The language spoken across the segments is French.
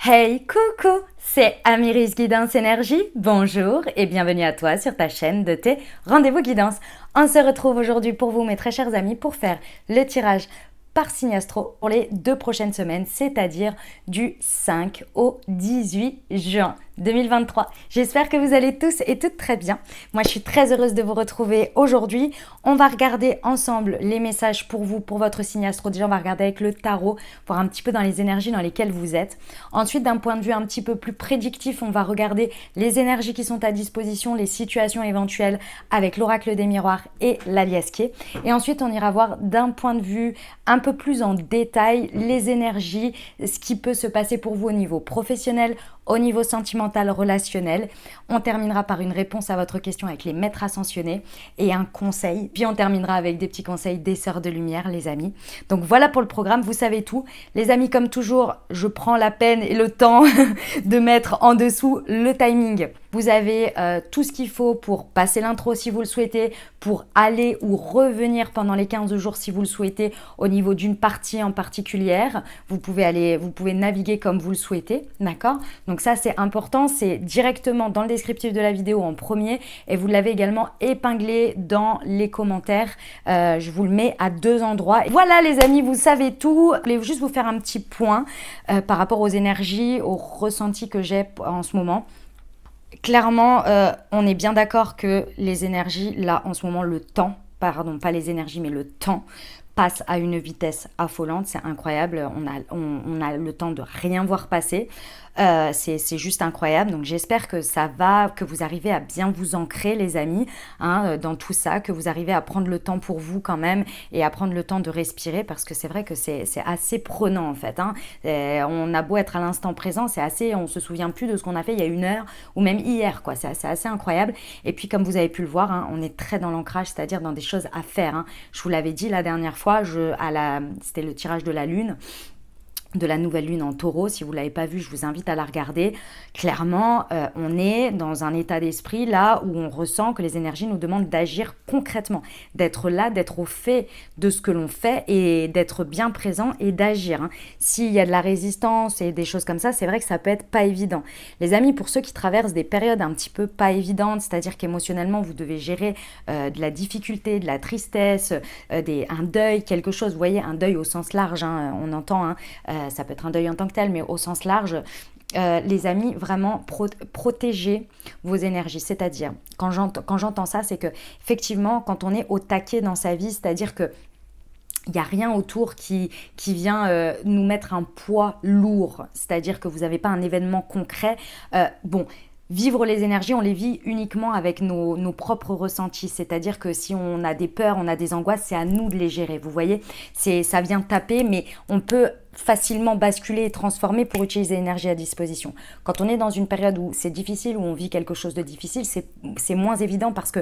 Hey, coucou, c'est Amiris Guidance Énergie. Bonjour et bienvenue à toi sur ta chaîne de tes rendez-vous guidance. On se retrouve aujourd'hui pour vous, mes très chers amis, pour faire le tirage par signe astro pour les 2 prochaines semaines, c'est-à-dire du 5 au 18 juin 2023. J'espère que vous allez tous et toutes très bien. Moi, je suis très heureuse de vous retrouver aujourd'hui. On va regarder ensemble les messages pour vous, pour votre signe astro. Déjà, on va regarder avec le tarot, voir un petit peu dans les énergies dans lesquelles vous êtes. Ensuite, d'un point de vue un petit peu plus prédictif, on va regarder les énergies qui sont à disposition, les situations éventuelles avec l'oracle des miroirs et l'aliasqué. Et ensuite, on ira voir d'un point de vue un peu plus en détail les énergies, ce qui peut se passer pour vous au niveau professionnel, au niveau sentimental, relationnel. On terminera par une réponse à votre question avec les maîtres ascensionnés et un conseil. Puis on terminera avec des petits conseils des sœurs de lumière, les amis. Donc voilà pour le programme, vous savez tout. Les amis, comme toujours, je prends la peine et le temps de mettre en dessous le timing. Vous avez tout ce qu'il faut pour passer l'intro si vous le souhaitez, pour aller ou revenir pendant les 15 jours si vous le souhaitez au niveau d'une partie en particulière. Vous pouvez naviguer comme vous le souhaitez, d'accord ? Donc ça, c'est important, c'est directement dans le descriptif de la vidéo en premier et vous l'avez également épinglé dans les commentaires. Je vous le mets à 2 endroits. Voilà les amis, vous savez tout. Je voulais juste vous faire un petit point par rapport aux énergies, aux ressentis que j'ai en ce moment. Clairement, on est bien d'accord que les énergies, là en ce moment, le temps, pardon, pas les énergies, mais le temps passe à une vitesse affolante, c'est incroyable, on a le temps de rien voir passer. C'est juste incroyable, donc j'espère que que vous arrivez à bien vous ancrer les amis dans tout ça, que vous arrivez à prendre le temps pour vous quand même et à prendre le temps de respirer parce que c'est vrai que c'est assez prenant en fait. On a beau être à l'instant présent, on se souvient plus de ce qu'on a fait il y a 1 heure ou même hier quoi, c'est assez incroyable. Et puis comme vous avez pu le voir, on est très dans l'ancrage, c'est-à-dire dans des choses à faire. Je vous l'avais dit la dernière fois, c'était le tirage de la lune, de la nouvelle lune en taureau. Si vous ne l'avez pas vue, je vous invite à la regarder. Clairement, on est dans un état d'esprit là où on ressent que les énergies nous demandent d'agir concrètement, d'être là, d'être au fait de ce que l'on fait et d'être bien présent et d'agir. S'il y a de la résistance et des choses comme ça, c'est vrai que ça peut être pas évident. Les amis, pour ceux qui traversent des périodes un petit peu pas évidentes, c'est-à-dire qu'émotionnellement, vous devez gérer de la difficulté, de la tristesse, un deuil, quelque chose, vous voyez, un deuil au sens large, on entend, ça peut être un deuil en tant que tel, mais au sens large, les amis, vraiment protégez vos énergies. C'est-à-dire, quand j'entends ça, c'est que effectivement, quand on est au taquet dans sa vie, c'est-à-dire que il n'y a rien autour qui vient nous mettre un poids lourd, c'est-à-dire que vous n'avez pas un événement concret. Vivre les énergies, on les vit uniquement avec nos propres ressentis. C'est-à-dire que si on a des peurs, on a des angoisses, c'est à nous de les gérer. Vous voyez, ça vient taper, mais on peut facilement basculer et transformer pour utiliser l'énergie à disposition. Quand on est dans une période où c'est difficile, où on vit quelque chose de difficile, c'est moins évident parce que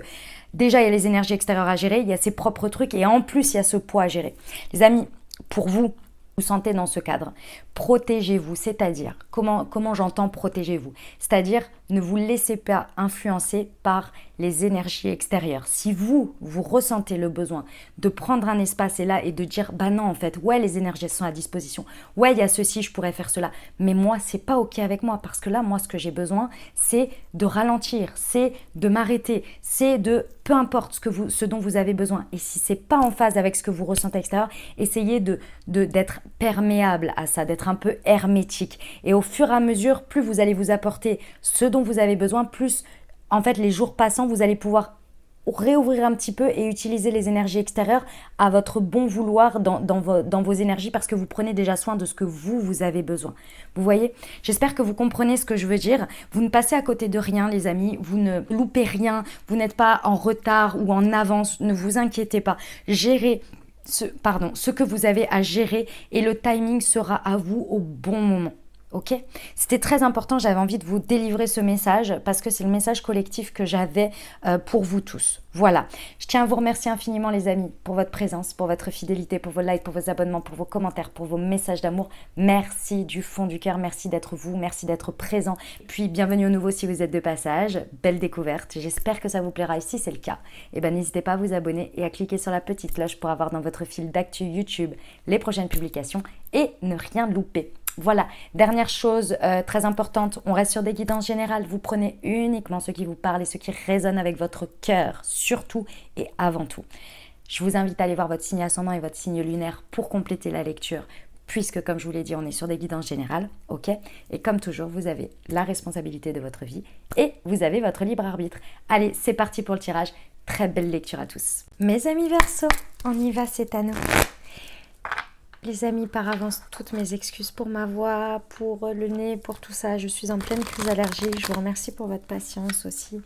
déjà, il y a les énergies extérieures à gérer, il y a ses propres trucs et en plus, il y a ce poids à gérer. Les amis, pour vous sentez dans ce cadre, protégez-vous, c'est-à-dire, comment j'entends protégez-vous, c'est-à-dire ne vous laissez pas influencer par les énergies extérieures. Si vous ressentez le besoin de prendre un espace et de dire, bah non en fait, ouais les énergies sont à disposition, ouais il y a ceci, je pourrais faire cela, mais moi c'est pas ok avec moi parce que là moi ce que j'ai besoin c'est de ralentir, c'est de m'arrêter, c'est de peu importe ce dont vous avez besoin. Et si c'est pas en phase avec ce que vous ressentez à l'extérieur, essayez d'être perméable à ça, d'être un peu hermétique. Et au fur et à mesure, plus vous allez vous apporter ce dont vous avez besoin, plus en fait les jours passant, vous allez pouvoir réouvrir un petit peu et utiliser les énergies extérieures à votre bon vouloir dans vos énergies parce que vous prenez déjà soin de ce que vous avez besoin. Vous voyez ? J'espère que vous comprenez ce que je veux dire. Vous ne passez à côté de rien, les amis. Vous ne loupez rien. Vous n'êtes pas en retard ou en avance. Ne vous inquiétez pas. Gérez ce que vous avez à gérer et le timing sera à vous au bon moment. Ok ? C'était très important, j'avais envie de vous délivrer ce message parce que c'est le message collectif que j'avais pour vous tous. Voilà, je tiens à vous remercier infiniment les amis pour votre présence, pour votre fidélité, pour vos likes, pour vos abonnements, pour vos commentaires, pour vos messages d'amour. Merci du fond du cœur, merci d'être vous, merci d'être présent. Puis bienvenue au nouveau si vous êtes de passage, belle découverte, j'espère que ça vous plaira et si c'est le cas, n'hésitez pas à vous abonner et à cliquer sur la petite cloche pour avoir dans votre fil d'actu YouTube les prochaines publications et ne rien louper. Voilà, dernière chose très importante, on reste sur des guidances générales. Vous prenez uniquement ce qui vous parle et ce qui résonne avec votre cœur, surtout et avant tout. Je vous invite à aller voir votre signe ascendant et votre signe lunaire pour compléter la lecture, puisque comme je vous l'ai dit, on est sur des guidances générales, ok? Et comme toujours, vous avez la responsabilité de votre vie et vous avez votre libre arbitre. Allez, c'est parti pour le tirage. Très belle lecture à tous. Mes amis Verseau, on y va, c'est à nous. Les amis, par avance, toutes mes excuses pour ma voix, pour le nez, pour tout ça. Je suis en pleine crise allergique. Je vous remercie pour votre patience aussi.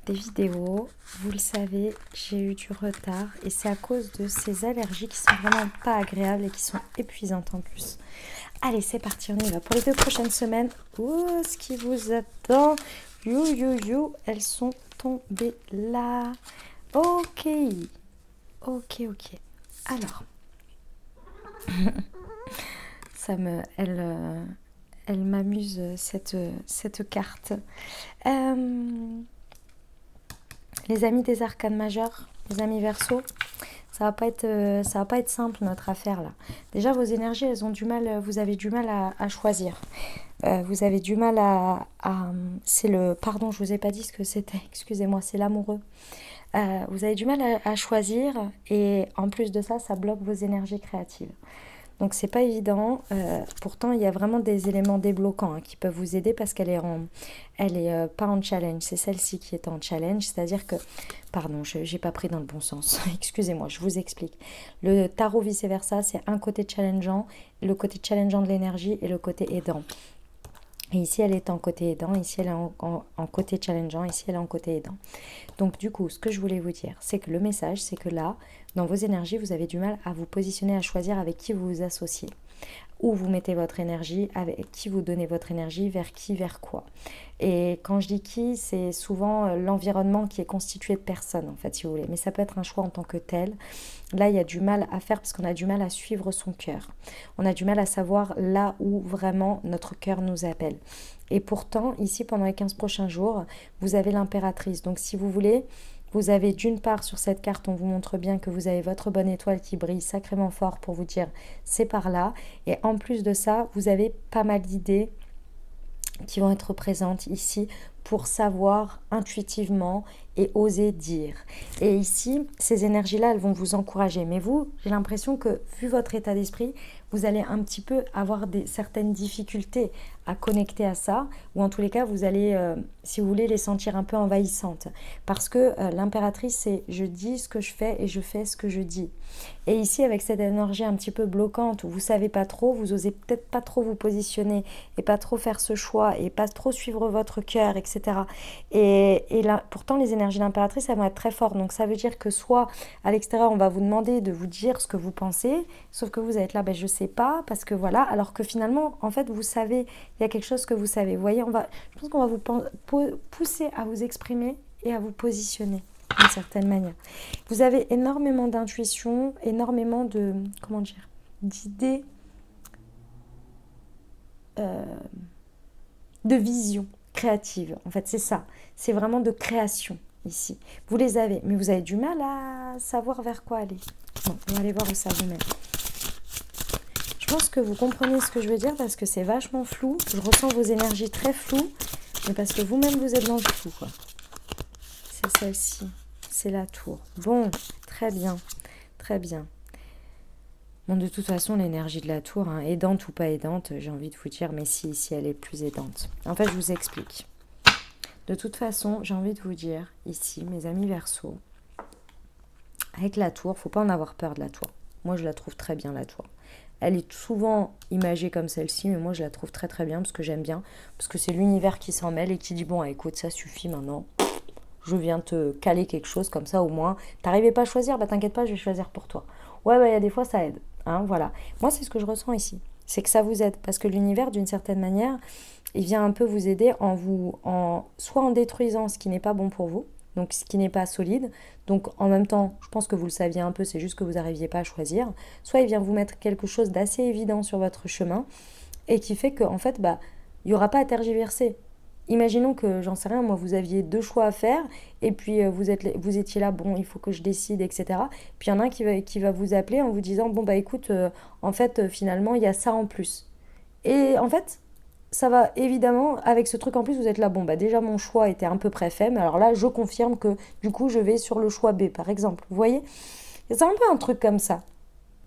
Des vidéos, vous le savez, j'ai eu du retard et c'est à cause de ces allergies qui sont vraiment pas agréables et qui sont épuisantes en plus. Allez, c'est parti, on y va pour les 2 prochaines semaines. Oh, ce qui vous attend. Elles sont tombées là. Ok. Alors. Elle m'amuse cette carte. Les amis des arcanes majeures, les amis Verseau, ça va pas être simple notre affaire là. Déjà vos énergies, elles ont du mal, vous avez du mal à choisir. Vous avez du mal c'est le, pardon, je vous ai pas dit ce que c'était. Excusez-moi, c'est l'amoureux. Vous avez du mal à choisir et en plus de ça, ça bloque vos énergies créatives. Donc c'est pas évident. Pourtant, il y a vraiment des éléments débloquants qui peuvent vous aider parce qu'elle est pas en challenge. C'est celle-ci qui est en challenge, c'est-à-dire que, pardon, j'ai pas pris dans le bon sens. Excusez-moi, je vous explique. Le tarot vice versa, c'est un côté challengeant, le côté challengeant de l'énergie et le côté aidant. Et ici, elle est en côté aidant, ici, elle est en côté challengeant, ici, elle est en côté aidant. Donc, du coup, ce que je voulais vous dire, c'est que le message, c'est que là, dans vos énergies, vous avez du mal à vous positionner, à choisir avec qui vous vous associez. Où vous mettez votre énergie, avec qui vous donnez votre énergie, vers qui, vers quoi. Et quand je dis qui, c'est souvent l'environnement qui est constitué de personnes, en fait, si vous voulez. Mais ça peut être un choix en tant que tel. Là, il y a du mal à faire parce qu'on a du mal à suivre son cœur. On a du mal à savoir là où vraiment notre cœur nous appelle. Et pourtant, ici, pendant les 15 prochains jours, vous avez l'impératrice. Donc, si vous voulez, vous avez d'une part sur cette carte, on vous montre bien que vous avez votre bonne étoile qui brille sacrément fort pour vous dire c'est par là. Et en plus de ça, vous avez pas mal d'idées qui vont être présentes ici pour savoir intuitivement et oser dire. Et ici, ces énergies-là, elles vont vous encourager. Mais vous, j'ai l'impression que, vu votre état d'esprit, vous allez un petit peu avoir certaines difficultés à connecter à ça, ou en tous les cas, vous allez, si vous voulez, les sentir un peu envahissantes. Parce que l'impératrice, c'est je dis ce que je fais et je fais ce que je dis. Et ici, avec cette énergie un petit peu bloquante, où vous savez pas trop, vous osez peut-être pas trop vous positionner, et pas trop faire ce choix, et pas trop suivre votre cœur, etc. Et là, pourtant, les énergies d'impératrice, elles vont être très fortes. Donc, ça veut dire que soit, à l'extérieur, on va vous demander de vous dire ce que vous pensez, sauf que vous allez être là, je sais pas, parce que voilà, alors que finalement, en fait, vous savez, il y a quelque chose que vous savez. Vous voyez, je pense qu'on va vous pousser à vous exprimer et à vous positionner d'une certaine manière. Vous avez énormément d'intuition, énormément d'idées, de vision créative. En fait, c'est ça. C'est vraiment de création ici. Vous les avez, mais vous avez du mal à savoir vers quoi aller. Bon, on va aller voir où ça vous mène. Je pense que vous comprenez ce que je veux dire parce que c'est vachement flou. Je ressens vos énergies très floues, mais parce que vous-même vous êtes dans le flou, quoi. C'est celle-ci. C'est la tour. Bon, très bien. Très bien. Bon, de toute façon, l'énergie de la tour, aidante ou pas aidante, j'ai envie de vous dire, mais si elle est plus aidante. En fait, je vous explique. De toute façon, j'ai envie de vous dire, ici, mes amis Verseau, avec la tour, faut pas en avoir peur de la tour. Moi, je la trouve très bien, la tour. Elle est souvent imagée comme celle-ci, mais moi, je la trouve très très bien, parce que j'aime bien, parce que c'est l'univers qui s'en mêle et qui dit, bon, écoute, ça suffit maintenant. Je viens te caler quelque chose, comme ça, au moins. T'arrivais pas à choisir, t'inquiète pas, je vais choisir pour toi. Ouais, il y a des fois, ça aide. Voilà. Moi, c'est ce que je ressens ici. C'est que ça vous aide. Parce que l'univers, d'une certaine manière, il vient un peu vous aider soit en détruisant ce qui n'est pas bon pour vous, donc ce qui n'est pas solide. Donc, en même temps, je pense que vous le saviez un peu, c'est juste que vous n'arriviez pas à choisir. Soit il vient vous mettre quelque chose d'assez évident sur votre chemin et qui fait qu'en fait, il n'y aura pas à tergiverser. Imaginons que, j'en sais rien, moi, vous aviez 2 choix à faire, et puis vous étiez là, bon, il faut que je décide, etc. Puis il y en a un qui va vous appeler en vous disant, bon, écoute, en fait, finalement, il y a ça en plus. Et en fait, ça va évidemment, avec ce truc en plus, vous êtes là, bon, bah déjà mon choix était un peu près fait, mais alors là, je confirme que du coup, je vais sur le choix B, par exemple. Vous voyez? Et c'est un peu un truc comme ça.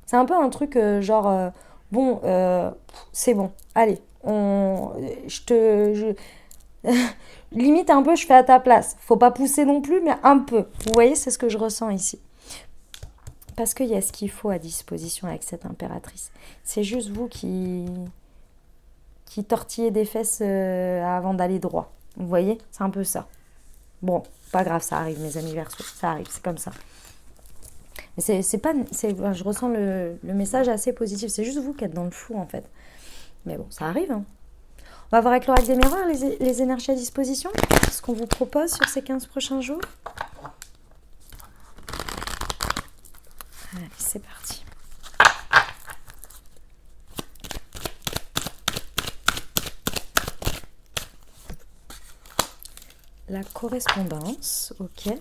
C'est un peu un truc genre, bon, c'est bon, allez, je te, limite un peu, je fais à ta place. Faut pas pousser non plus, mais un peu. Vous voyez, c'est ce que je ressens ici. Parce qu'il y a ce qu'il faut à disposition avec cette impératrice. C'est juste vous qui tortillez des fesses avant d'aller droit. Vous voyez, c'est un peu ça. Bon, pas grave, ça arrive, mes amis Verseaux, ça arrive, c'est comme ça. Mais c'est pas, je ressens le message assez positif. C'est juste vous qui êtes dans le flou en fait. Mais bon, ça arrive. Hein. On va voir avec l'oracle des miroirs les énergies à disposition. Ce qu'on vous propose sur ces 15 prochains jours. Allez, c'est parti. La correspondance, ok.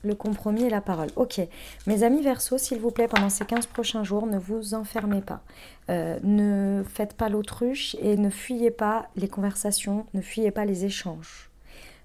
Le compromis et la parole. Ok, mes amis Verseaux, s'il vous plaît, pendant ces 15 prochains jours, ne vous enfermez pas. Ne faites pas l'autruche et ne fuyez pas les conversations, ne fuyez pas les échanges.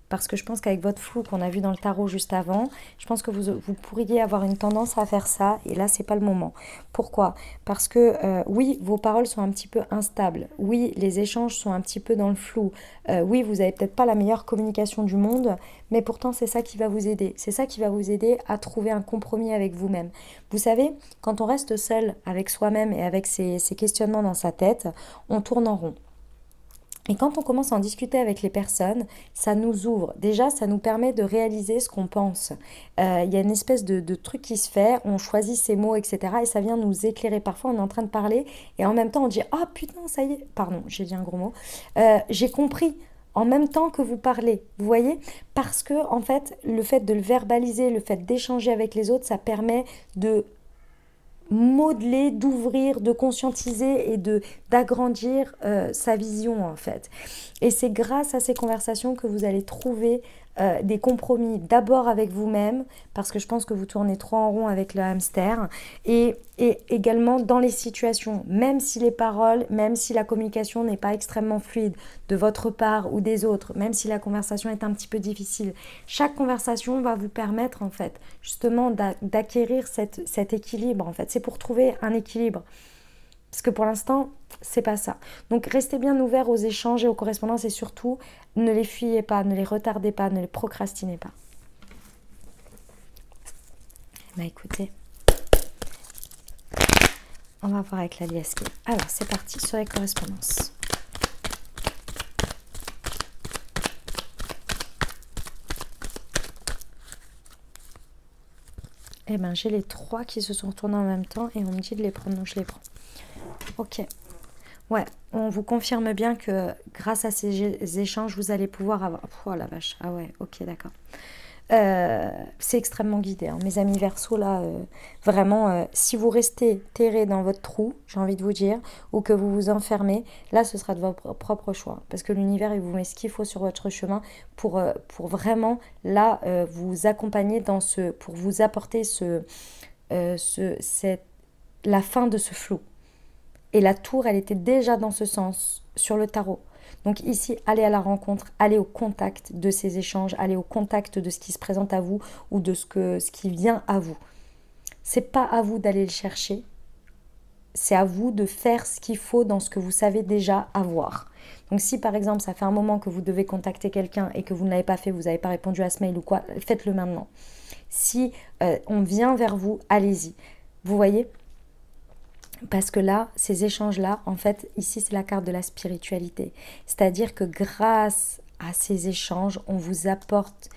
Parce que je pense qu'avec votre flou qu'on a vu dans le tarot juste avant, je pense que vous pourriez avoir une tendance à faire ça, et là, c'est pas le moment. Pourquoi? Parce que oui, vos paroles sont un petit peu instables. Oui, les échanges sont un petit peu dans le flou. Oui, vous n'avez peut-être pas la meilleure communication du monde, mais pourtant, c'est ça qui va vous aider. C'est ça qui va vous aider à trouver un compromis avec vous-même. Vous savez, quand on reste seul avec soi-même et avec ses questionnements dans sa tête, on tourne en rond. Et quand on commence à en discuter avec les personnes, ça nous ouvre. Déjà, ça nous permet de réaliser ce qu'on pense. Il y a une espèce de truc qui se fait, on choisit ses mots, etc. Et ça vient nous éclairer. Parfois, on est en train de parler et en même temps, on dit « Ah putain, ça y est !» Pardon, j'ai dit un gros mot. J'ai compris en même temps que vous parlez. Vous voyez? Parce que, en fait, le fait de le verbaliser, le fait d'échanger avec les autres, ça permet de modeler, d'ouvrir, de conscientiser et d'agrandir sa vision en fait. Et c'est grâce à ces conversations que vous allez trouver des compromis d'abord avec vous-même, parce que je pense que vous tournez trop en rond avec le hamster, et également dans les situations, même si les paroles, même si la communication n'est pas extrêmement fluide de votre part ou des autres, même si la conversation est un petit peu difficile, chaque conversation va vous permettre en fait justement d'acquérir cet équilibre en fait. C'est pour trouver un équilibre. Parce que pour l'instant, c'est pas ça. Donc restez bien ouverts aux échanges et aux correspondances et surtout, ne les fuyez pas, ne les retardez pas, ne les procrastinez pas. Bah écoutez, on va voir avec la liasque. Alors c'est parti sur les correspondances. Eh ben j'ai les 3 qui se sont retournés en même temps et on me dit de les prendre, donc je les prends. Ok. Ouais, on vous confirme bien que grâce à ces échanges, vous allez pouvoir avoir... Oh la vache, ah ouais, ok, d'accord. C'est extrêmement guidé. Hein. Mes amis Verseaux, là, vraiment, si vous restez terré dans votre trou, j'ai envie de vous dire, ou que vous vous enfermez, là, ce sera de votre propre choix. Parce que l'univers, il vous met ce qu'il faut sur votre chemin pour vraiment, là, vous accompagner dans pour vous apporter la fin de ce flou. Et la tour, elle était déjà dans ce sens, sur le tarot. Donc ici, allez à la rencontre, allez au contact de ces échanges, allez au contact de ce qui se présente à vous ou de ce qui vient à vous. C'est pas à vous d'aller le chercher, c'est à vous de faire ce qu'il faut dans ce que vous savez déjà avoir. Donc si par exemple, ça fait un moment que vous devez contacter quelqu'un et que vous ne l'avez pas fait, vous n'avez pas répondu à ce mail ou quoi, faites-le maintenant. Si on vient vers vous, allez-y. Vous voyez ? Parce que là, ces échanges-là, en fait, ici, c'est la carte de la spiritualité. C'est-à-dire que grâce à ces échanges, on vous apporte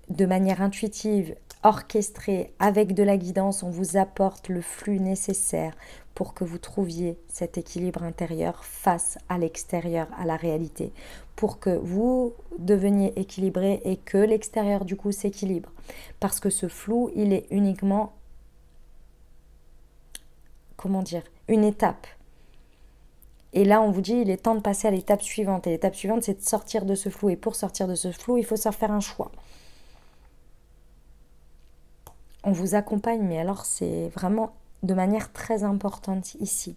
de manière intuitive, orchestrée, avec de la guidance, on vous apporte le flux nécessaire pour que vous trouviez cet équilibre intérieur face à l'extérieur, à la réalité. Pour que vous deveniez équilibré et que l'extérieur, du coup, s'équilibre. Parce que ce flou, il est uniquement... comment dire, une étape. Et là, on vous dit, il est temps de passer à l'étape suivante. Et l'étape suivante, c'est de sortir de ce flou. Et pour sortir de ce flou, il faut se faire un choix. On vous accompagne, mais alors c'est vraiment de manière très importante ici.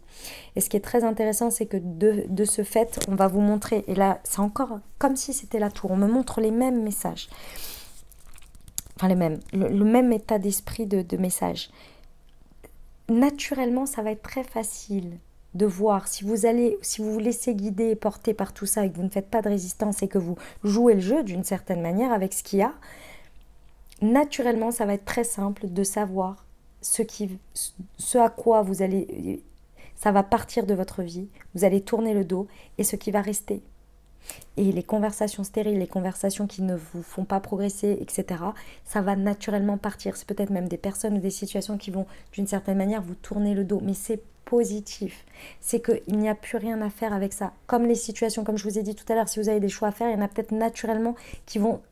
Et ce qui est très intéressant, c'est que de ce fait, on va vous montrer, et là, c'est encore comme si c'était la tour, on me montre les mêmes messages, enfin les mêmes, le même état d'esprit de message. Naturellement, ça va être très facile de voir si vous vous laissez guider et porter par tout ça et que vous ne faites pas de résistance et que vous jouez le jeu d'une certaine manière avec ce qu'il y a, naturellement, ça va être très simple de savoir ce à quoi vous allez, ça va partir de votre vie, vous allez tourner le dos et ce qui va rester. Et les conversations stériles, les conversations qui ne vous font pas progresser, etc., ça va naturellement partir. C'est peut-être même des personnes ou des situations qui vont, d'une certaine manière, vous tourner le dos. Mais c'est positif. C'est qu'il n'y a plus rien à faire avec ça. Comme les situations, comme je vous ai dit tout à l'heure, si vous avez des choix à faire, il y en a peut-être naturellement qui vont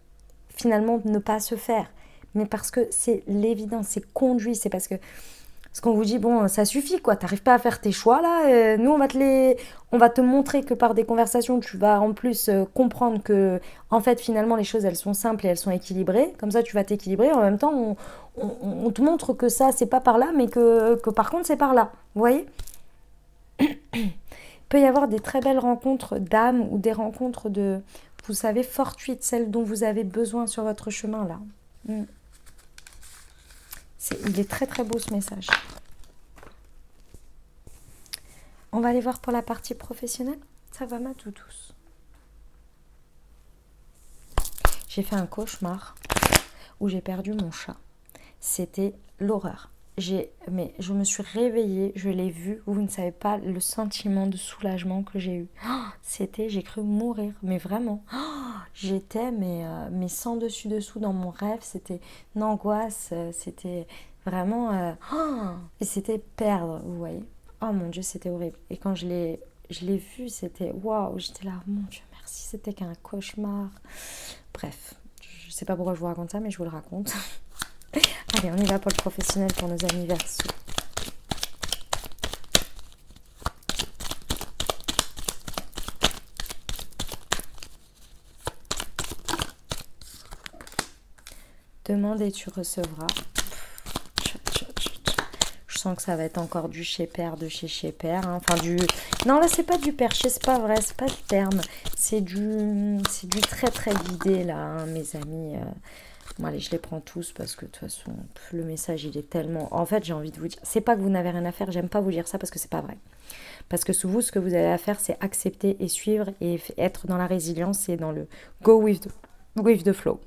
finalement ne pas se faire. Mais parce que c'est l'évidence, c'est conduit, c'est parce qu'on vous dit, bon, ça suffit, quoi, t'arrives pas à faire tes choix, là, nous, on va te montrer que par des conversations, tu vas en plus comprendre que, en fait, finalement, les choses, elles sont simples et elles sont équilibrées, comme ça, tu vas t'équilibrer, en même temps, on te montre que ça, c'est pas par là, mais que par contre, c'est par là, vous voyez. Il peut y avoir des très belles rencontres d'âmes ou des rencontres vous savez, fortuites, celles dont vous avez besoin sur votre chemin, là. Il est très très beau ce message. On va aller voir pour la partie professionnelle. Ça va, ma douce. J'ai fait un cauchemar où j'ai perdu mon chat. C'était l'horreur. Mais je me suis réveillée, je l'ai vu. Vous ne savez pas le sentiment de soulagement que j'ai eu. J'ai cru mourir, mais vraiment. J'étais mais sans dessus dessous dans mon rêve. C'était une angoisse, c'était vraiment et c'était perdre, vous voyez. Oh mon Dieu, c'était horrible. Et quand je l'ai vu, c'était waouh, j'étais là, mon Dieu, merci, c'était qu'un cauchemar. Bref, je sais pas pourquoi je vous raconte ça, mais je vous le raconte. Allez, on y va pour le professionnel, pour nos amis Verseaux. Demande et tu recevras. Je sens que ça va être encore du chez père, de chez père. Hein. Enfin, non, là, c'est pas du perché, c'est pas vrai, c'est pas le terme. C'est du très, très guidé, là, hein, mes amis. Bon, allez, je les prends tous parce que de toute façon, le message, il est tellement... En fait, j'ai envie de vous dire... C'est pas que vous n'avez rien à faire, j'aime pas vous dire ça parce que c'est pas vrai. Parce que sous vous, ce que vous avez à faire, c'est accepter et suivre et être dans la résilience et dans le go with the flow.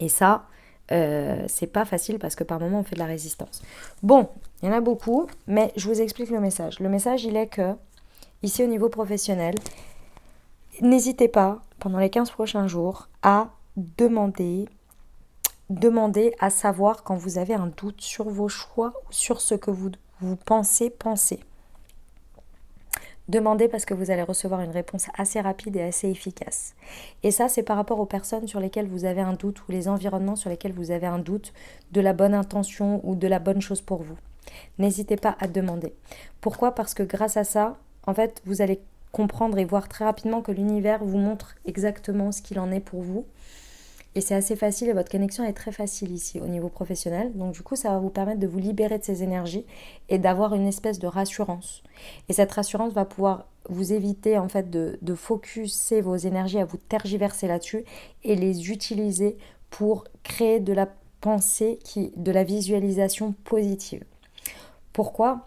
Et ça, c'est pas facile parce que par moments, on fait de la résistance. Bon, il y en a beaucoup, mais je vous explique le message. Le message, il est que, ici au niveau professionnel, n'hésitez pas, pendant les 15 prochains jours, à demander à savoir quand vous avez un doute sur vos choix ou sur ce que vous pensez. Demandez parce que vous allez recevoir une réponse assez rapide et assez efficace. Et ça, c'est par rapport aux personnes sur lesquelles vous avez un doute ou les environnements sur lesquels vous avez un doute de la bonne intention ou de la bonne chose pour vous. N'hésitez pas à demander. Pourquoi ? Parce que grâce à ça, en fait, vous allez comprendre et voir très rapidement que l'univers vous montre exactement ce qu'il en est pour vous. Et c'est assez facile et votre connexion est très facile ici au niveau professionnel. Donc du coup, ça va vous permettre de vous libérer de ces énergies et d'avoir une espèce de rassurance. Et cette rassurance va pouvoir vous éviter en fait de focuser vos énergies à vous tergiverser là-dessus et les utiliser pour créer de la pensée, de la visualisation positive. Pourquoi ?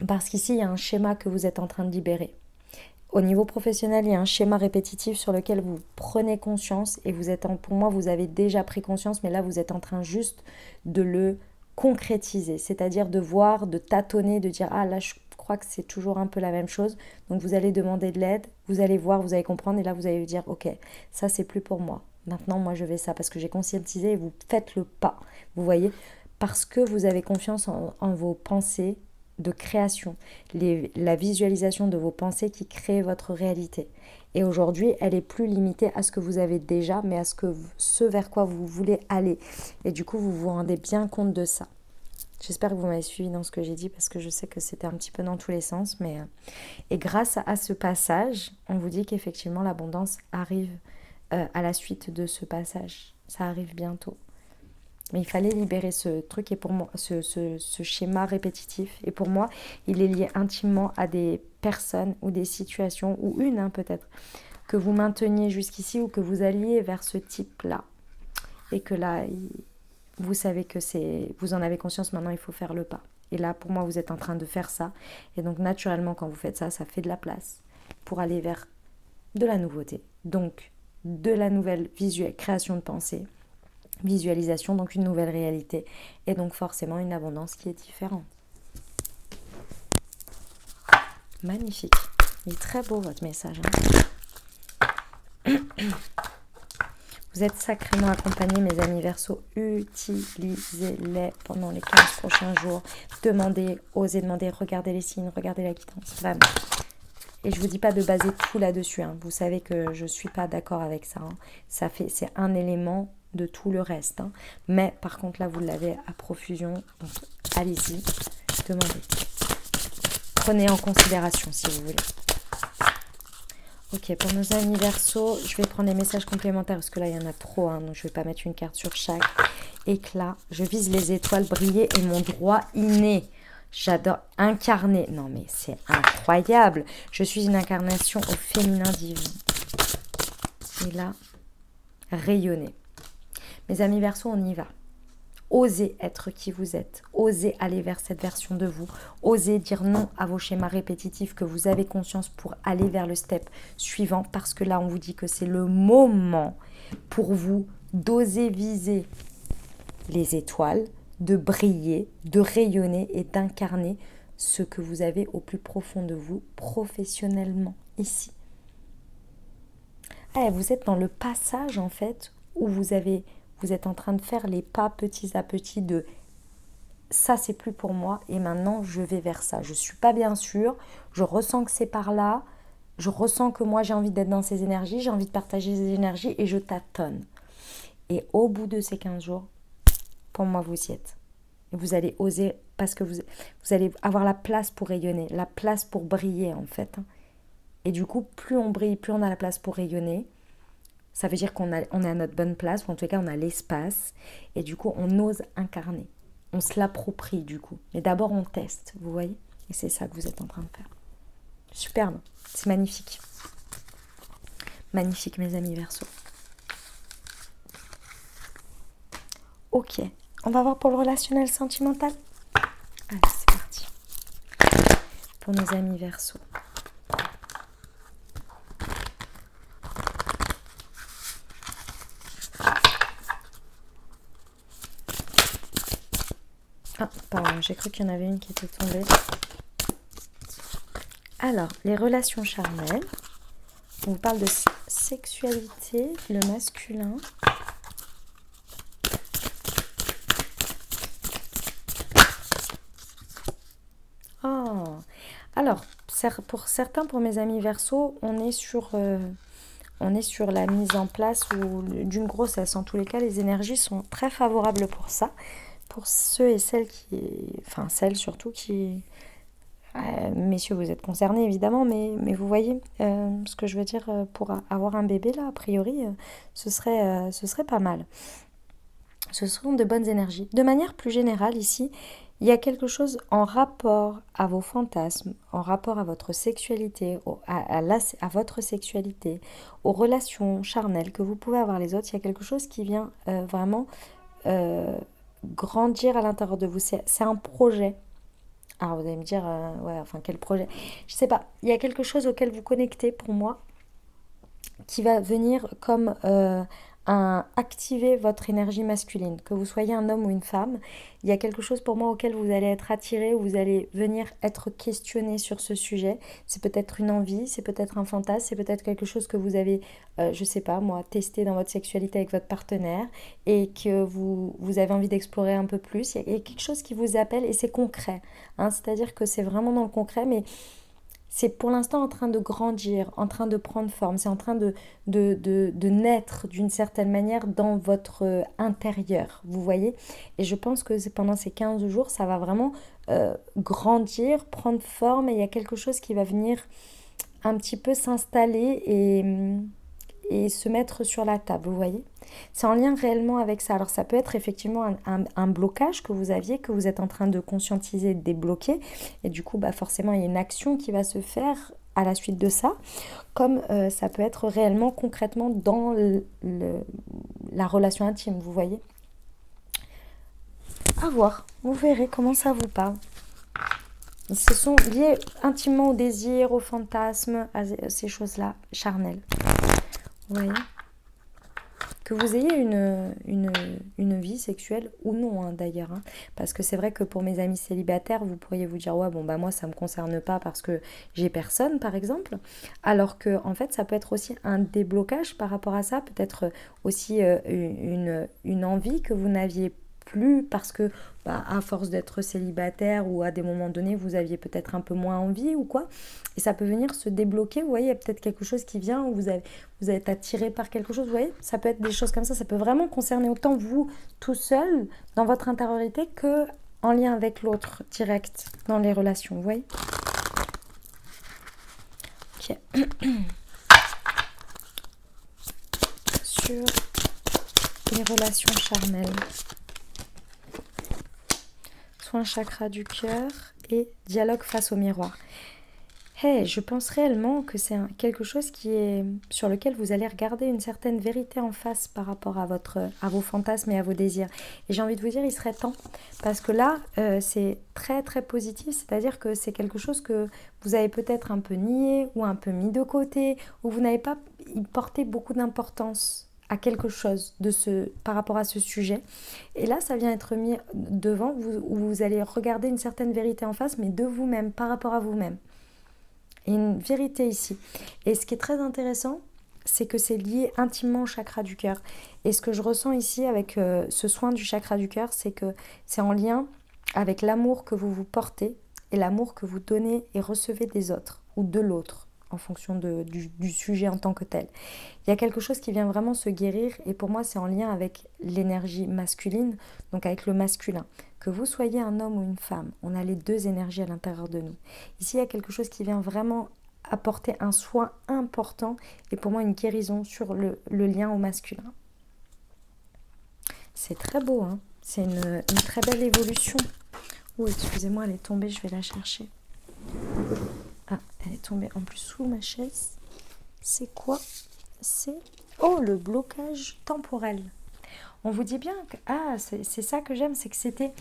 Parce qu'ici, il y a un schéma que vous êtes en train de libérer. Au niveau professionnel, il y a un schéma répétitif sur lequel vous prenez conscience et pour moi, vous avez déjà pris conscience, mais là, vous êtes en train juste de le concrétiser, c'est-à-dire de voir, de tâtonner, de dire « Ah, là, je crois que c'est toujours un peu la même chose. » Donc, vous allez demander de l'aide, vous allez voir, vous allez comprendre et là, vous allez dire « Ok, ça, c'est plus pour moi. Maintenant, moi, je vais ça parce que j'ai conscientisé et vous faites le pas. » Vous voyez ? Parce que vous avez confiance en vos pensées, de création, la visualisation de vos pensées qui crée votre réalité. Et aujourd'hui, elle est plus limitée à ce que vous avez déjà, mais à ce vers quoi vous voulez aller. Et du coup, vous vous rendez bien compte de ça. J'espère que vous m'avez suivi dans ce que j'ai dit, parce que je sais que c'était un petit peu dans tous les sens. Et grâce à ce passage, on vous dit qu'effectivement, l'abondance arrive à la suite de ce passage. Ça arrive bientôt. Mais il fallait libérer ce truc et pour moi, ce schéma répétitif. Et pour moi, il est lié intimement à des personnes ou des situations, ou une peut-être, que vous mainteniez jusqu'ici ou que vous alliez vers ce type-là. Et que là, vous savez que vous en avez conscience, maintenant il faut faire le pas. Et là, pour moi, vous êtes en train de faire ça. Et donc, naturellement, quand vous faites ça, ça fait de la place pour aller vers de la nouveauté. Donc, de la nouvelle création de pensée, visualisation, donc une nouvelle réalité. Et donc, forcément, une abondance qui est différente. Magnifique. Il est très beau, votre message. Vous êtes sacrément accompagnés, mes amis Verseau. Utilisez-les pendant les 15 prochains jours. Demandez, osez demander, regardez les signes, regardez la quittance. Vraiment. Et je ne vous dis pas de baser tout là-dessus. Vous savez que je ne suis pas d'accord avec ça. C'est un élément de tout le reste. Mais par contre, là, vous l'avez à profusion. Donc, allez-y, demandez. Prenez en considération si vous voulez. Ok, pour nos amis Verseau, je vais prendre les messages complémentaires parce que là, il y en a trop. Donc, je ne vais pas mettre une carte sur chaque. Éclat, je vise les étoiles, briller et mon droit inné. J'adore incarner. Non, mais c'est incroyable. Je suis une incarnation au féminin divin. Et là, rayonner. Mes amis Verseau, on y va. Osez être qui vous êtes. Osez aller vers cette version de vous. Osez dire non à vos schémas répétitifs que vous avez conscience pour aller vers le step suivant. Parce que là, on vous dit que c'est le moment pour vous d'oser viser les étoiles, de briller, de rayonner et d'incarner ce que vous avez au plus profond de vous professionnellement ici. Vous êtes dans le passage en fait où vous êtes en train de faire les pas petit à petit de ça c'est plus pour moi et maintenant je vais vers ça. Je suis pas bien sûre, je ressens que c'est par là, je ressens que moi j'ai envie d'être dans ces énergies, j'ai envie de partager ces énergies et je tâtonne. Et au bout de ces 15 jours, pour moi vous y êtes. Et vous allez oser parce que vous allez avoir la place pour rayonner, la place pour briller en fait. Et du coup, plus on brille, plus on a la place pour rayonner. Ça veut dire qu'on est à notre bonne place, ou en tout cas on a l'espace. Et du coup, on ose incarner. On se l'approprie du coup. Mais d'abord, on teste, vous voyez. Et c'est ça que vous êtes en train de faire. Superbe, c'est magnifique. Magnifique, mes amis Verseau. Ok, on va voir pour le relationnel sentimental. Allez, c'est parti. Pour nos amis Verseau. Ah, pardon, j'ai cru qu'il y en avait une qui était tombée. Alors, les relations charnelles. On vous parle de sexualité, le masculin. Oh. Alors, pour certains, pour mes amis Verseau, on est sur la mise en place d'une grossesse. En tous les cas, les énergies sont très favorables pour ça. Pour ceux et celles celles surtout qui... messieurs, vous êtes concernés évidemment, mais vous voyez ce que je veux dire, pour avoir un bébé là, a priori, ce serait pas mal. Ce seront de bonnes énergies. De manière plus générale ici, il y a quelque chose en rapport à vos fantasmes, en rapport à votre sexualité, à votre sexualité, aux relations charnelles que vous pouvez avoir les autres. Il y a quelque chose qui vient vraiment grandir à l'intérieur de vous. C'est un projet. Alors vous allez me dire, quel projet? Je sais pas, il y a quelque chose auquel vous connectez pour moi qui va venir comme activer votre énergie masculine. Que vous soyez un homme ou une femme, il y a quelque chose pour moi auquel vous allez être attiré, où vous allez venir être questionné sur ce sujet. C'est peut-être une envie, c'est peut-être un fantasme, c'est peut-être quelque chose que vous avez, je sais pas moi, testé dans votre sexualité avec votre partenaire et que vous avez envie d'explorer un peu plus. Il y a quelque chose qui vous appelle et c'est concret. C'est-à-dire que c'est vraiment dans le concret, mais c'est pour l'instant en train de grandir, en train de prendre forme, c'est en train de naître d'une certaine manière dans votre intérieur, vous voyez. Et je pense que pendant ces 15 jours, ça va vraiment grandir, prendre forme et il y a quelque chose qui va venir un petit peu s'installer et se mettre sur la table, vous voyez. C'est en lien réellement avec ça. Alors ça peut être effectivement un blocage que vous aviez, que vous êtes en train de conscientiser, de débloquer. Et du coup, forcément, il y a une action qui va se faire à la suite de ça. Comme ça peut être réellement, concrètement, dans la relation intime, vous voyez. À voir, vous verrez comment ça vous parle. Ils se sont liés intimement au désir, au fantasme, à ces choses-là, charnelles. Vous voyez ? Que vous ayez une vie sexuelle ou non, hein, d'ailleurs. Hein. Parce que c'est vrai que pour mes amis célibataires, vous pourriez vous dire, ouais, bon, moi, ça ne me concerne pas parce que j'ai personne, par exemple. Alors que, en fait, ça peut être aussi un déblocage par rapport à ça. Peut-être aussi une envie que vous n'aviez plus parce que à force d'être célibataire ou à des moments donnés vous aviez peut-être un peu moins envie ou quoi, et ça peut venir se débloquer, vous voyez, il y a peut-être quelque chose qui vient ou vous êtes attiré par quelque chose, vous voyez, ça peut être des choses comme ça peut vraiment concerner autant vous tout seul dans votre intériorité que en lien avec l'autre direct dans les relations, vous voyez. Ok. Sur les relations charnelles. Soin chakra du cœur et dialogue face au miroir. Hey, je pense réellement que c'est quelque chose sur lequel vous allez regarder une certaine vérité en face par rapport à vos fantasmes et à vos désirs. Et j'ai envie de vous dire, il serait temps. Parce que là, c'est très très positif, c'est-à-dire que c'est quelque chose que vous avez peut-être un peu nié ou un peu mis de côté, ou vous n'avez pas porté beaucoup d'importance à quelque chose par rapport à ce sujet. Et là, ça vient être mis devant, où vous allez regarder une certaine vérité en face, mais de vous-même, par rapport à vous-même. Et une vérité ici. Et ce qui est très intéressant, c'est que c'est lié intimement au chakra du cœur. Et ce que je ressens ici avec ce soin du chakra du cœur, c'est que c'est en lien avec l'amour que vous vous portez et l'amour que vous donnez et recevez des autres ou de l'autre, en fonction du sujet en tant que tel. Il y a quelque chose qui vient vraiment se guérir et pour moi c'est en lien avec l'énergie masculine, donc avec le masculin. Que vous soyez un homme ou une femme, on a les deux énergies à l'intérieur de nous. Ici il y a quelque chose qui vient vraiment apporter un soin important et pour moi une guérison sur le lien au masculin. C'est très beau, hein. C'est une très belle évolution. Oh, excusez-moi, elle est tombée, je vais la chercher. Ah, elle est tombée en plus sous ma chaise. C'est quoi ? C'est le blocage temporel. On vous dit bien que c'est ça que j'aime, c'est que c'était.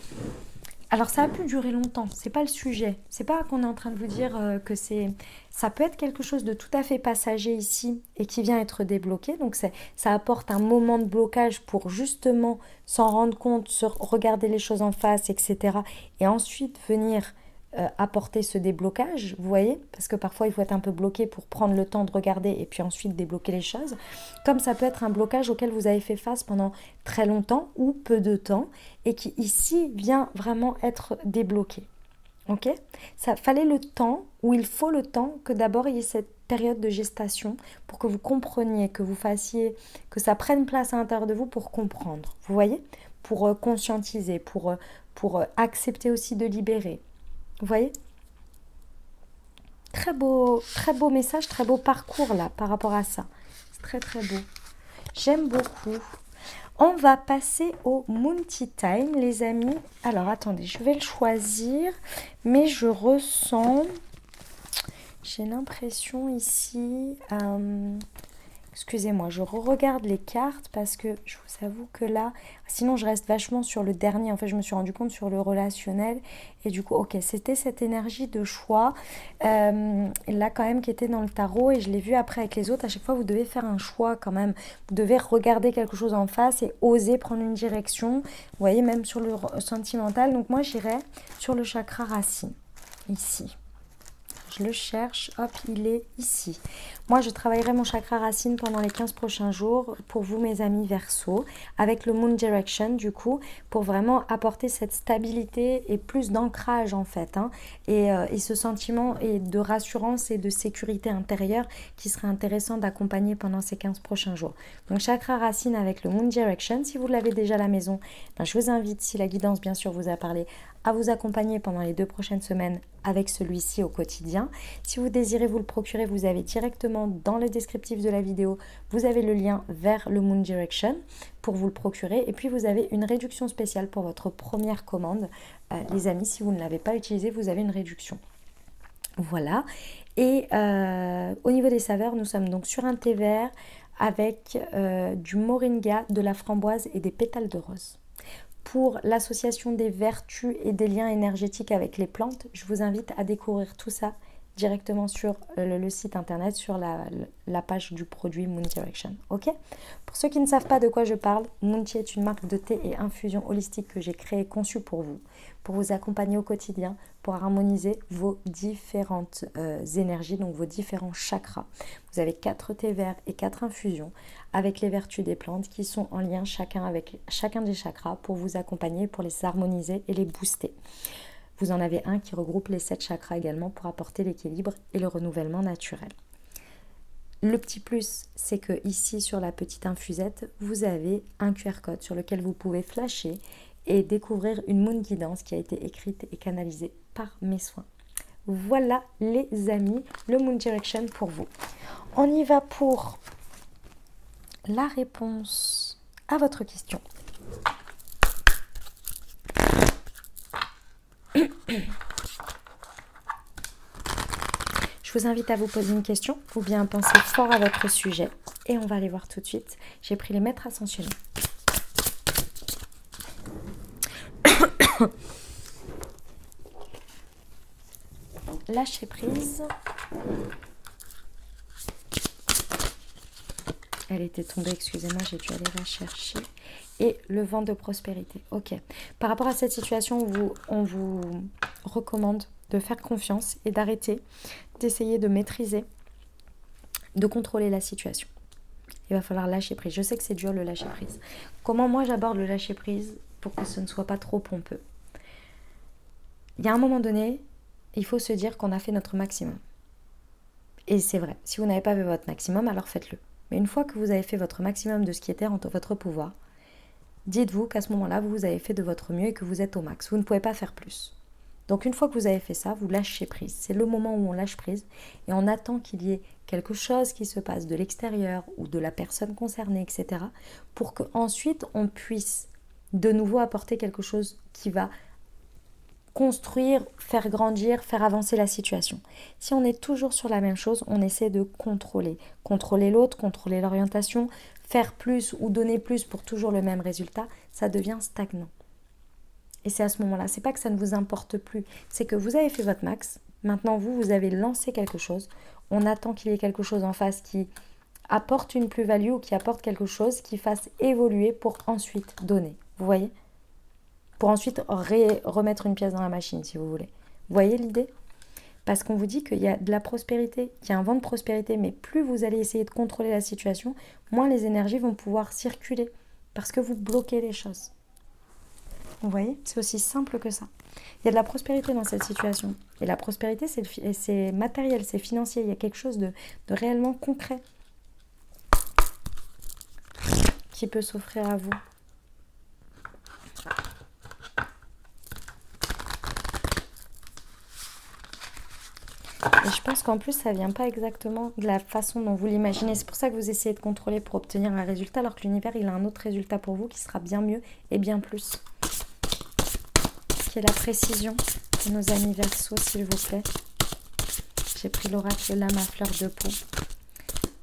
Alors ça a pu durer longtemps, c'est pas le sujet. C'est pas qu'on est en train de vous dire que ça peut être quelque chose de tout à fait passager ici et qui vient être débloqué. Donc ça apporte un moment de blocage pour justement s'en rendre compte, regarder les choses en face, etc. Et ensuite venir apporter ce déblocage, vous voyez, parce que parfois il faut être un peu bloqué pour prendre le temps de regarder et puis ensuite débloquer les choses, comme ça peut être un blocage auquel vous avez fait face pendant très longtemps ou peu de temps et qui ici vient vraiment être débloqué. Ok ? Ça fallait le temps, ou il faut le temps que d'abord il y ait cette période de gestation pour que vous compreniez, que vous fassiez, que ça prenne place à l'intérieur de vous pour comprendre, vous voyez ? Pour conscientiser, pour accepter aussi de libérer. Vous voyez ? Très beau message, très beau parcours là par rapport à ça. C'est très très beau. J'aime beaucoup. On va passer au Moon Tea Time, les amis. Alors attendez, je vais le choisir, mais je ressens, j'ai l'impression ici, excusez-moi, je regarde les cartes parce que je vous avoue que là, sinon je reste vachement sur le dernier. En fait, je me suis rendu compte sur le relationnel et du coup, ok, c'était cette énergie de choix là quand même qui était dans le tarot et je l'ai vu après avec les autres. À chaque fois, vous devez faire un choix quand même. Vous devez regarder quelque chose en face et oser prendre une direction. Vous voyez, même sur le sentimental. Donc moi, j'irais sur le chakra racine, ici. Je le cherche, hop, il est ici. Moi, je travaillerai mon chakra racine pendant les 15 prochains jours pour vous, mes amis Verseau, avec le Moon Direction, du coup, pour vraiment apporter cette stabilité et plus d'ancrage, en fait, hein, et ce sentiment de rassurance et de sécurité intérieure qui serait intéressant d'accompagner pendant ces 15 prochains jours. Donc, chakra racine avec le Moon Direction. Si vous l'avez déjà à la maison, je vous invite, si la guidance, bien sûr, vous a parlé, à vous accompagner pendant les 2 prochaines semaines avec celui-ci au quotidien. Si vous désirez vous le procurer, vous avez directement dans le descriptif de la vidéo, vous avez le lien vers le Moon Direction pour vous le procurer. Et puis vous avez une réduction spéciale pour votre première commande. Les amis, si vous ne l'avez pas utilisé, vous avez une réduction. Voilà. Et au niveau des saveurs, nous sommes donc sur un thé vert avec du moringa, de la framboise et des pétales de rose. Pour l'association des vertus et des liens énergétiques avec les plantes, je vous invite à découvrir tout ça directement sur le site internet, sur la page du produit Moon Direction. Ok ? Pour ceux qui ne savent pas de quoi je parle, Moon Tea est une marque de thé et infusion holistique que j'ai créée, conçue pour vous accompagner au quotidien, pour harmoniser vos différentes énergies, donc vos différents chakras. Vous avez 4 thés verts et 4 infusions avec les vertus des plantes qui sont en lien chacun avec chacun des chakras pour vous accompagner, pour les harmoniser et les booster. Vous en avez un qui regroupe les 7 chakras également pour apporter l'équilibre et le renouvellement naturel. Le petit plus, c'est que ici sur la petite infusette, vous avez un QR code sur lequel vous pouvez flasher et découvrir une Moon Guidance qui a été écrite et canalisée par mes soins. Voilà les amis, le Moon Direction pour vous. On y va pour la réponse à votre question. Je vous invite à vous poser une question ou bien à penser fort à votre sujet et on va aller voir tout de suite. J'ai pris les maîtres ascensionnés. Lâcher prise. Elle était tombée, excusez-moi, j'ai dû aller la chercher. Et le vent de prospérité. Ok. Par rapport à cette situation, on vous recommande de faire confiance et d'arrêter d'essayer de maîtriser, de contrôler la situation. Il va falloir lâcher prise. Je sais que c'est dur le lâcher prise. Comment moi j'aborde le lâcher prise pour que ce ne soit pas trop pompeux? Il y a un moment donné, il faut se dire qu'on a fait notre maximum. Et c'est vrai. Si vous n'avez pas fait votre maximum, alors faites-le. Mais une fois que vous avez fait votre maximum de ce qui était en votre pouvoir, dites-vous qu'à ce moment-là, vous avez fait de votre mieux et que vous êtes au max. Vous ne pouvez pas faire plus. Donc une fois que vous avez fait ça, vous lâchez prise. C'est le moment où on lâche prise et on attend qu'il y ait quelque chose qui se passe de l'extérieur ou de la personne concernée, etc. pour qu'ensuite on puisse de nouveau apporter quelque chose qui va construire, faire grandir, faire avancer la situation. Si on est toujours sur la même chose, on essaie de contrôler. Contrôler l'autre, contrôler l'orientation, faire plus ou donner plus pour toujours le même résultat, ça devient stagnant. Et c'est à ce moment-là, c'est pas que ça ne vous importe plus, c'est que vous avez fait votre max, maintenant vous avez lancé quelque chose, on attend qu'il y ait quelque chose en face qui apporte une plus-value ou qui apporte quelque chose qui fasse évoluer pour ensuite donner, vous voyez ? Pour ensuite remettre une pièce dans la machine si vous voulez. Vous voyez l'idée ? Parce qu'on vous dit qu'il y a de la prospérité, qu'il y a un vent de prospérité, mais plus vous allez essayer de contrôler la situation, moins les énergies vont pouvoir circuler parce que vous bloquez les choses. Vous voyez, c'est aussi simple que ça. Il y a de la prospérité dans cette situation. Et la prospérité, c'est matériel, c'est financier. Il y a quelque chose de réellement concret qui peut s'offrir à vous. Et je pense qu'en plus, ça ne vient pas exactement de la façon dont vous l'imaginez. C'est pour ça que vous essayez de contrôler pour obtenir un résultat, alors que l'univers, il a un autre résultat pour vous qui sera bien mieux et bien plus. Qui est la précision de nos amis Verseaux, s'il vous plaît. J'ai pris l'oracle Lame à fleur de peau.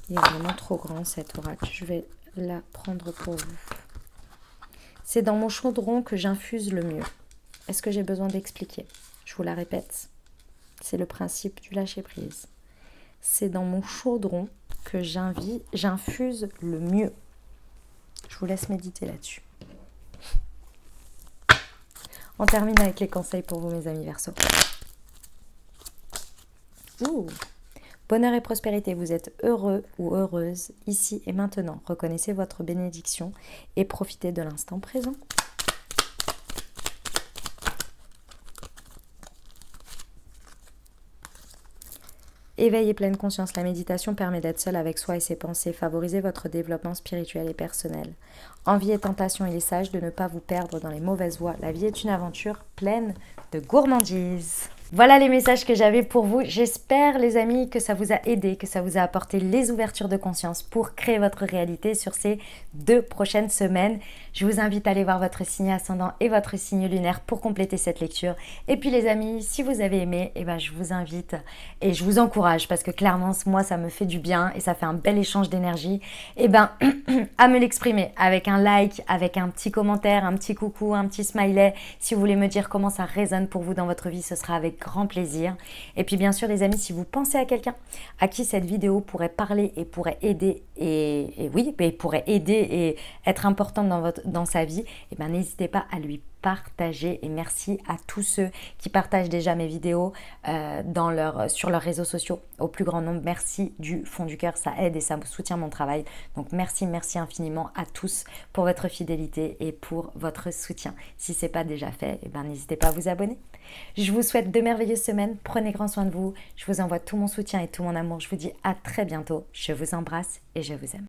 Il est vraiment trop grand cet oracle. Je vais la prendre pour vous. C'est dans mon chaudron que j'infuse le mieux. Est-ce que j'ai besoin d'expliquer? Je vous la répète. C'est le principe du lâcher-prise. C'est dans mon chaudron que j'infuse le mieux. Je vous laisse méditer là-dessus. On termine avec les conseils pour vous, mes amis Verseaux. Bonheur et prospérité, vous êtes heureux ou heureuse ici et maintenant. Reconnaissez votre bénédiction et profitez de l'instant présent. Éveil et pleine conscience, la méditation permet d'être seul avec soi et ses pensées, favoriser votre développement spirituel et personnel. Envie et tentation, il est sage de ne pas vous perdre dans les mauvaises voies. La vie est une aventure pleine de gourmandise. Voilà les messages que j'avais pour vous. J'espère les amis que ça vous a aidé, que ça vous a apporté les ouvertures de conscience pour créer votre réalité sur ces 2 prochaines semaines. Je vous invite à aller voir votre signe ascendant et votre signe lunaire pour compléter cette lecture. Et puis les amis, si vous avez aimé, je vous invite et je vous encourage parce que clairement moi ça me fait du bien et ça fait un bel échange d'énergie. À me l'exprimer avec un like, avec un petit commentaire, un petit coucou, un petit smiley. Si vous voulez me dire comment ça résonne pour vous dans votre vie, ce sera avec grand plaisir. Et puis bien sûr les amis, si vous pensez à quelqu'un à qui cette vidéo pourrait parler et pourrait aider pourrait aider et être importante dans sa vie, n'hésitez pas à lui partager. Et merci à tous ceux qui partagent déjà mes vidéos sur leurs réseaux sociaux au plus grand nombre. Merci du fond du cœur, ça aide et ça soutient mon travail. Donc merci infiniment à tous pour votre fidélité et pour votre soutien. Si ce n'est pas déjà fait, n'hésitez pas à vous abonner. Je vous souhaite de merveilleuses semaines. Prenez grand soin de vous. Je vous envoie tout mon soutien et tout mon amour. Je vous dis à très bientôt. Je vous embrasse et je vous aime.